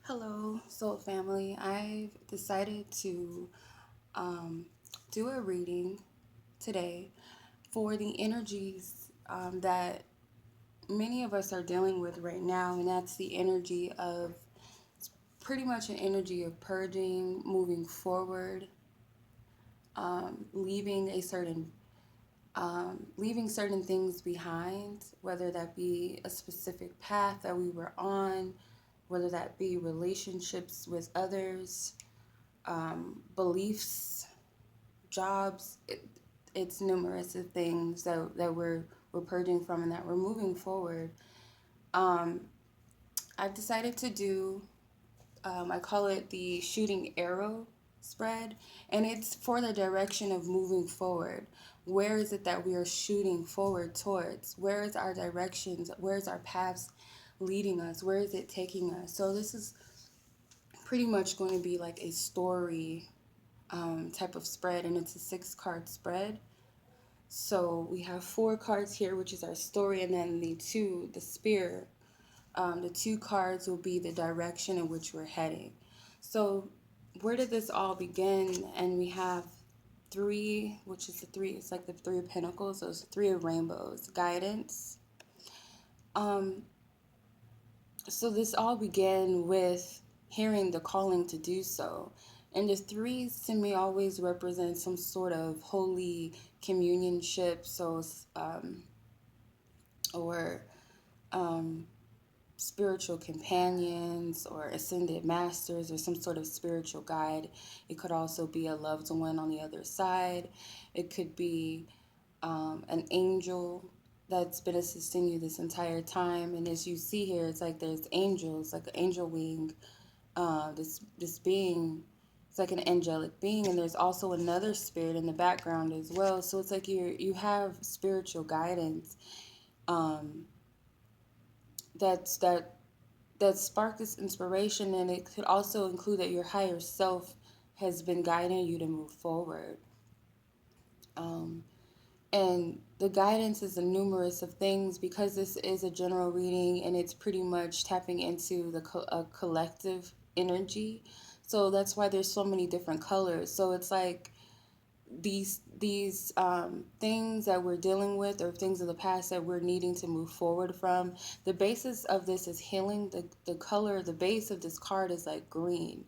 Hello, Soul Family. I've decided to um, do a reading today for the energies that many of us are dealing with right now, and that's the energy of pretty much an energy of purging, moving forward, leaving leaving certain things behind, whether that be a specific path that we were on, whether that be relationships with others, beliefs, jobs. It's numerous of things that we're purging from and that we're moving forward. Um, I've decided to do. I call it the shooting arrow spread, and it's for the direction of moving forward. Where is it that we are shooting forward towards? Where is our directions? Where is our paths leading us? Where is it taking us? So this is pretty much going to be like a story type of spread, and it's a 6 card spread. So we have 4 cards here, which is our story, and then the spear. The 2 cards will be the direction in which we're heading. So where did this all begin? And we have 3, which is the 3. It's like the 3 of Pentacles. Those 3 of Rainbows, guidance. Um, so this all began with hearing the calling to do so. And the 3s to me always represent some sort of holy communionship, so or um, spiritual companions or ascended masters or some sort of spiritual guide. It could also be a loved one on the other side. It could be an angel that's been assisting you this entire time. And as you see here, it's like there's angels, like an angel wing. This being, it's like an angelic being, and there's also another spirit in the background as well. So it's like you have spiritual guidance um, that's that spark this inspiration, and it could also include that your higher self has been guiding you to move forward. Um, and the guidance is a numerous of things because this is a general reading and it's pretty much tapping into a collective energy. So that's why there's so many different colors. So it's like these things that we're dealing with or things of the past that we're needing to move forward from. The basis of this is healing. The color, the base of this card is like green,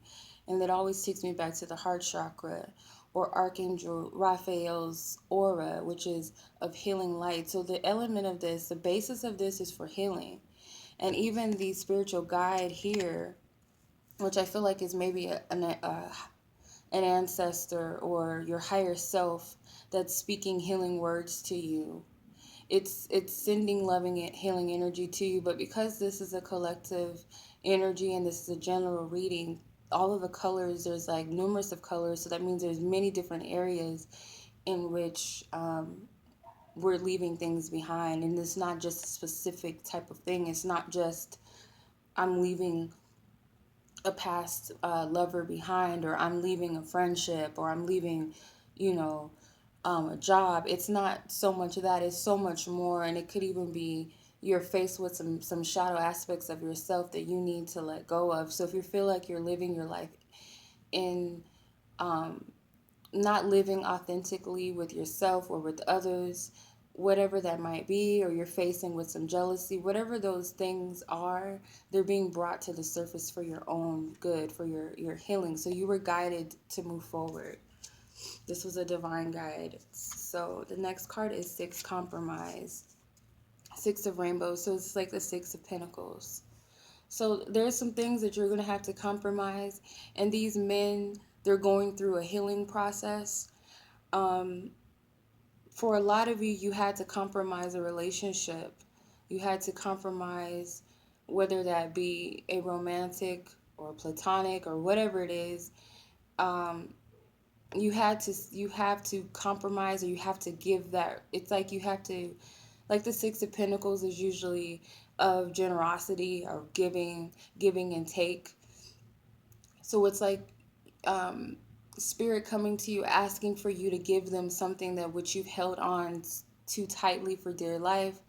and that always takes me back to the heart chakra or Archangel Raphael's aura, which is of healing light. So the element of this, the basis of this is for healing. And even the spiritual guide here, which I feel like is maybe an ancestor or your higher self that's speaking healing words to you. It's sending loving healing energy to you, but because this is a collective energy and this is a general reading, all of the colors, there's like numerous of colors, so that means there's many different areas in which we're leaving things behind. And it's not just a specific type of thing. It's not just I'm leaving a past lover behind, or I'm leaving a friendship, or I'm leaving, you know, a job. It's not so much of that. It's so much more, and it could even be you're faced with some shadow aspects of yourself that you need to let go of. So if you feel like you're living your life in um, not living authentically with yourself or with others, whatever that might be, or you're facing with some jealousy, whatever those things are, they're being brought to the surface for your own good, for your healing. So you were guided to move forward. This was a divine guide. So the next card is 6 compromise. 6 of Rainbows. So it's like the 6 of Pentacles. So there's some things that you're going to have to compromise. And these men, they're going through a healing process. Um, for a lot of you, you had to compromise a relationship. You had to compromise, whether that be a romantic or platonic or whatever it is. Um, you have to compromise, or you have to give that. It's like you have to, like the 6 of Pentacles is usually of generosity or giving and take. So it's like um, spirit coming to you, asking for you to give them something that which you've held on too tightly for dear life,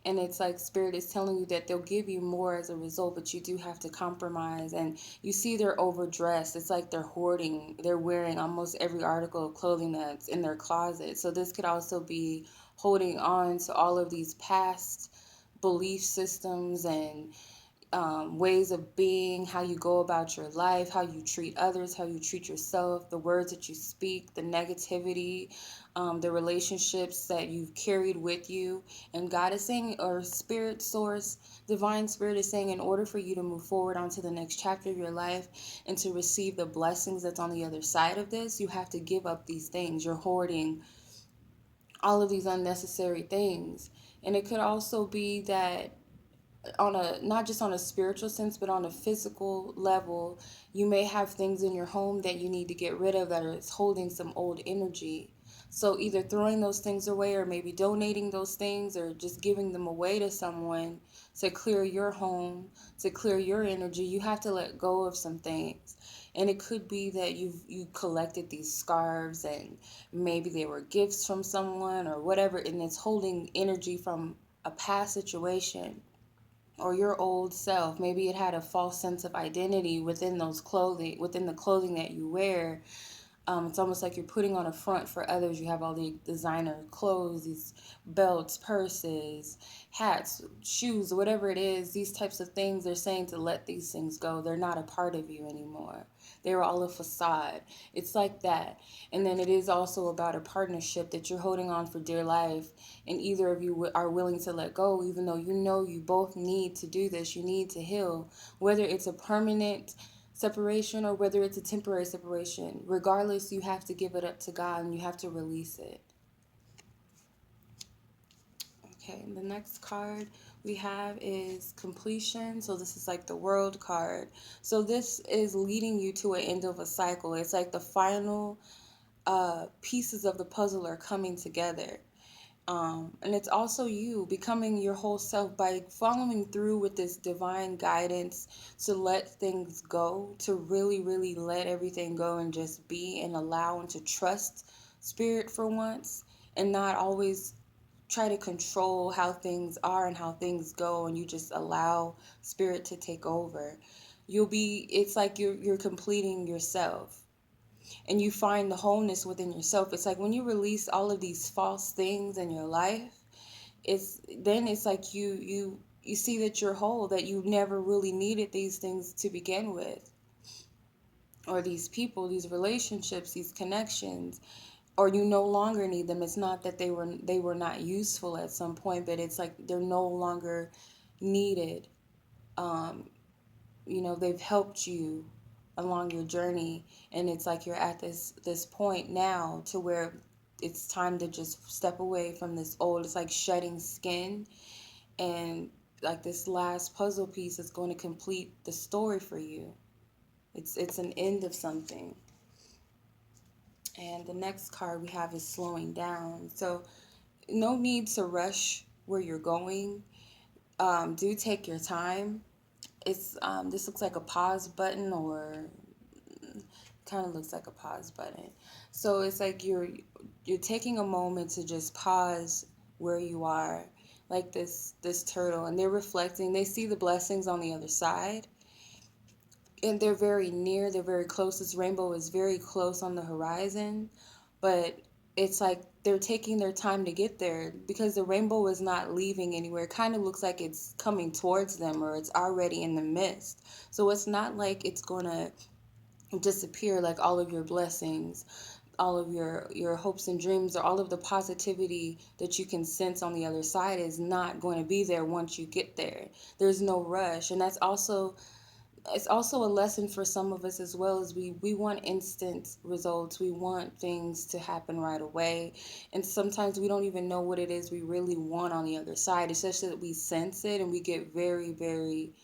And it's like spirit is telling you that they'll give you more as a result, but you do have to compromise. And you see they're overdressed. It's like they're hoarding. They're wearing almost every article of clothing that's in their closet. So this could also be holding on to all of these past belief systems and ways of being, how you go about your life, how you treat others, how you treat yourself, the words that you speak, the negativity, the relationships that you've carried with you. And God is saying, or spirit source, divine spirit is saying, in order for you to move forward onto the next chapter of your life and to receive the blessings that's on the other side of this, you have to give up these things. You're hoarding all of these unnecessary things. And it could also be that on a not just on a spiritual sense but on a physical level, you may have things in your home that you need to get rid of that are holding some old energy. So either throwing those things away, or maybe donating those things, or just giving them away to someone to clear your home, to clear your energy. You have to let go of some things. And it could be that you collected these scarves, and maybe they were gifts from someone or whatever, and it's holding energy from a past situation or your old self. Maybe it had a false sense of identity within within the clothing that you wear. It's almost like you're putting on a front for others. You have all the designer clothes, these belts, purses, hats, shoes, whatever it is, these types of things. They're saying to let these things go. They're not a part of you anymore. They were all a facade. It's like that. And then it is also about a partnership that you're holding on for dear life. And either of you are willing to let go, even though you know you both need to do this. You need to heal, whether it's a permanent separation or whether it's a temporary separation. Regardless, you have to give it up to God and you have to release it. Okay, the next card we have is completion. So this is like the world card. So this is leading you to an end of a cycle. It's like the final pieces of the puzzle are coming together. And it's also you becoming your whole self by following through with this divine guidance to let things go, to really, really let everything go and just be and allow and to trust spirit for once, and not always try to control how things are and how things go, and you just allow spirit to take over. It's like you're completing yourself, and you find the wholeness within yourself. It's like when you release all of these false things in your life, it's like you see that you're whole, that you never really needed these things to begin with, or these people, these relationships, these connections, or you no longer need them. It's not that they were not useful at some point, but it's like they're no longer needed. um they've helped you along your journey, and it's like you're at this point now to where it's time to just step away from this old. It's like shedding skin, and like this last puzzle piece is going to complete the story for you. It's an end of something. And the next card we have is slowing down. So no need to rush where you're going. Do take your time. It's this looks like a pause button, or kind of looks like a pause button. So it's like you're taking a moment to just pause where you are, like this turtle, and they're reflecting. They see the blessings on the other side, and they're very near. They're very close. This rainbow is very close on the horizon, but it's like they're taking their time to get there because the rainbow is not leaving anywhere. It kind of looks like it's coming towards them, or it's already in the mist. So it's not like it's gonna disappear, like all of your blessings, all of your hopes and dreams, or all of the positivity that you can sense on the other side is not going to be there once you get there. There's no rush. And it's also a lesson for some of us as well, as we want instant results. We want things to happen right away, and sometimes we don't even know what it is we really want on the other side. It's just that we sense it, and we get very, very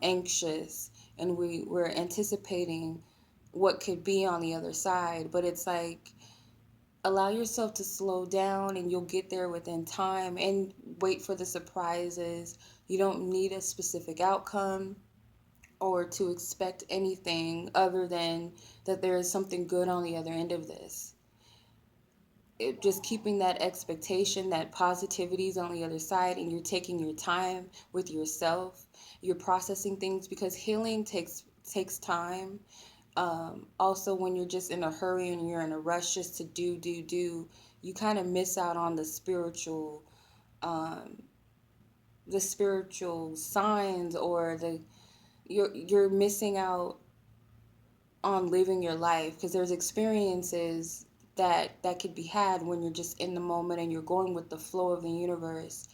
anxious, and we're anticipating what could be on the other side. But it's like, allow yourself to slow down, and you'll get there within time, and wait for the surprises. You don't need a specific outcome or to expect anything other than that there is something good on the other end of this. just keeping that expectation that positivity is on the other side, and you're taking your time with yourself. You're processing things, because healing takes time. Also, when you're just in a hurry and you're in a rush just to do, you kind of miss out on um, the spiritual signs, or you're missing out on living your life, because there's experiences that could be had when you're just in the moment and you're going with the flow of the universe.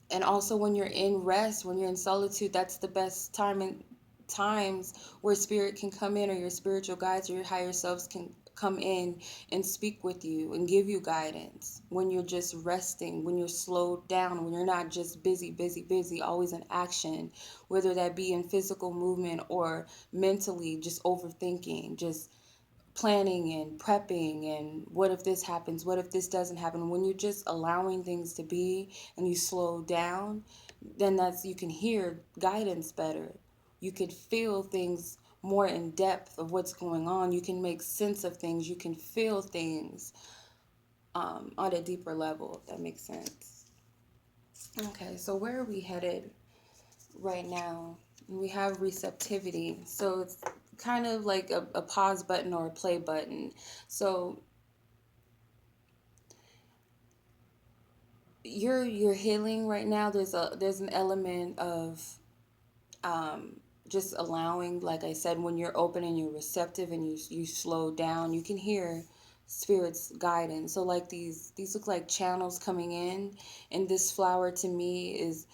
And also, when you're in rest, when you're in solitude, that's the best time, and times where spirit can come in, or your spiritual guides or your higher selves can come in and speak with you and give you guidance. When you're just resting, when you're slowed down, when you're not just busy, busy, busy, always in action, whether that be in physical movement or mentally just overthinking, just planning and prepping, and what if this happens, what if this doesn't happen. When you're just allowing things to be and you slow down, then that's, you can hear guidance better, you could feel things more in depth of what's going on, you can make sense of things, you can feel things on a deeper level, if that makes sense. Okay, so where are we headed right now? We have receptivity, so it's kind of like a pause button or a play button. So you're healing right now. There's an element of um just allowing, like I said, when you're open and you're receptive and you slow down, you can hear spirit's guidance. So like these look like channels coming in, and this flower to me is,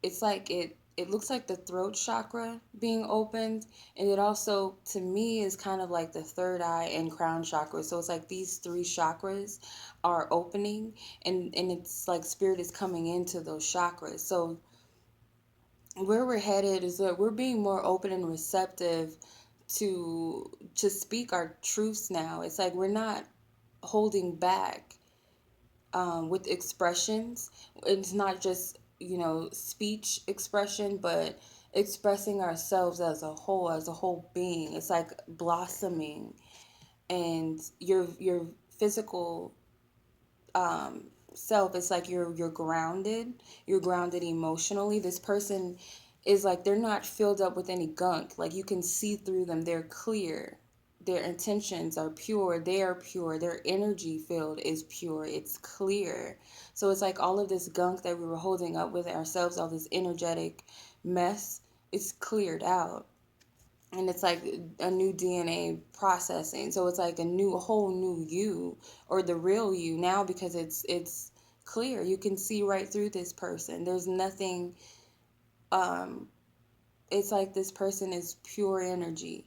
it's like it looks like the throat chakra being opened, and it also to me is kind of like the third eye and crown chakra. So it's like these three chakras are opening, and it's like spirit is coming into those chakras. So where we're headed is that we're being more open and receptive to speak our truths now. It's like we're not holding back with expressions. It's not just, speech expression, but expressing ourselves as a whole being. It's like blossoming, and your physical um, self. It's like you're grounded. You're grounded emotionally. This person is like, they're not filled up with any gunk. Like, you can see through them. They're clear. Their intentions are pure. They are pure. Their energy field is pure. It's clear. So it's like all of this gunk that we were holding up with ourselves, all this energetic mess, it's cleared out. And it's like a new DNA processing. So it's like a whole new you, or the real you now, because it's clear. You can see right through this person. There's nothing. Um, it's like this person is pure energy,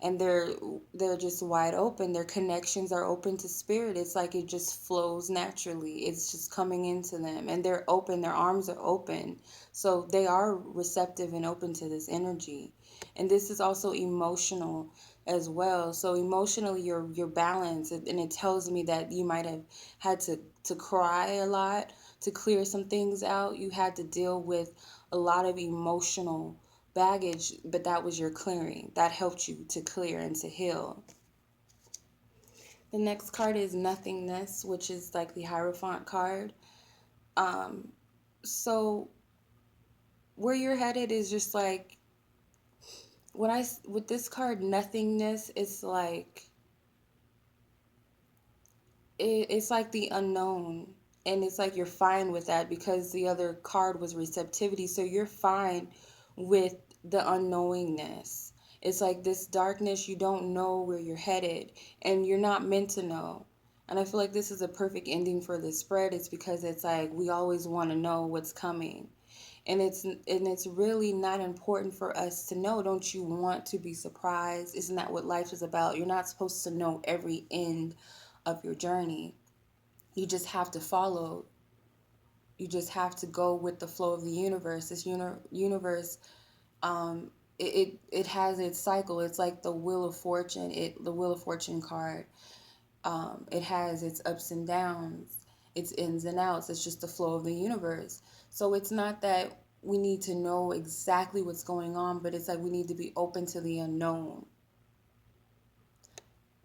and they're just wide open. Their connections are open to spirit. It's like it just flows naturally. It's just coming into them, and they're open. Their arms are open, so they are receptive and open to this energy. And this is also emotional as well. So emotionally, you're balanced, and it tells me that you might have had to cry a lot to clear some things out. You had to deal with a lot of emotional baggage, but that was your clearing. That helped you to clear and to heal. The next card is nothingness, which is like the Hierophant card. Um, so where you're headed is just like, with this card, nothingness, it's like it's like the unknown, and it's like you're fine with that, because the other card was receptivity, so you're fine with the unknowingness. It's like this darkness, you don't know where you're headed, and you're not meant to know. And I feel like this is a perfect ending for this spread. It's because it's like we always want to know what's coming, and it's really not important for us to know. Don't you want to be surprised? Isn't that what life is about? You're not supposed to know every end of your journey. You just have to follow. You just have to go with the flow of the universe. This universe, um, it has its cycle. It's like the Wheel of Fortune. The Wheel of Fortune card. It has its ups and downs, its ins and outs. It's just the flow of the universe. So it's not that we need to know exactly what's going on, but it's like we need to be open to the unknown.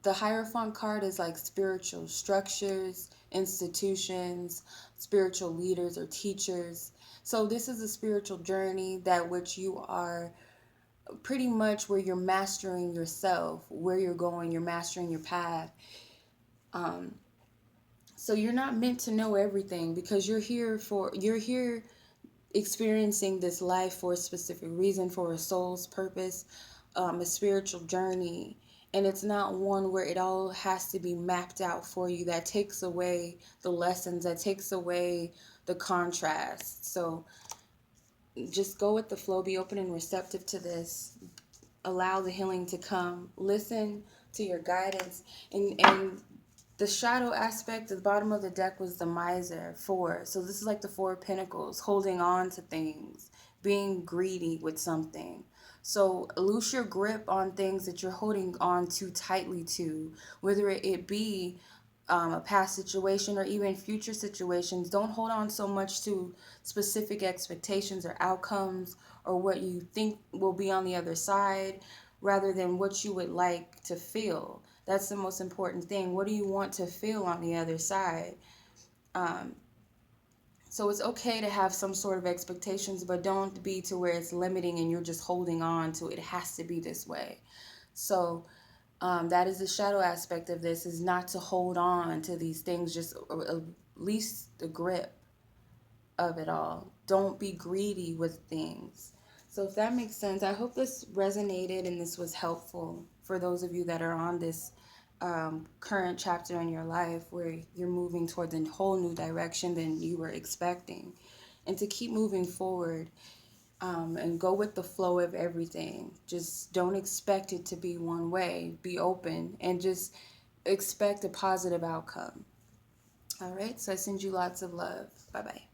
The Hierophant card is like spiritual structures, institutions, spiritual leaders or teachers. So this is a spiritual journey that which you are pretty much where you're mastering yourself, where you're going, you're mastering your path. Um, so you're not meant to know everything because you're here experiencing this life for a specific reason, for a soul's purpose, a spiritual journey. And it's not one where it all has to be mapped out for you. That takes away the lessons, that takes away the contrast. So just go with the flow, be open and receptive to this. Allow the healing to come. Listen to your guidance. And the shadow aspect at the bottom of the deck was the miser, 4. So this is like the 4 of Pentacles, holding on to things, being greedy with something. So loose your grip on things that you're holding on too tightly to, whether it be a past situation or even future situations. Don't hold on so much to specific expectations or outcomes or what you think will be on the other side rather than what you would like to feel. That's the most important thing. What do you want to feel on the other side? Um, so it's okay to have some sort of expectations, but don't be to where it's limiting and you're just holding on to it. It has to be this way. So that is the shadow aspect of this, is not to hold on to these things, just at least the grip of it all. Don't be greedy with things. So if that makes sense, I hope this resonated and this was helpful for those of you that are on this current chapter in your life where you're moving towards a whole new direction than you were expecting. And to keep moving forward and go with the flow of everything. Just don't expect it to be one way. Be open and just expect a positive outcome. All right, so I send you lots of love. Bye-bye.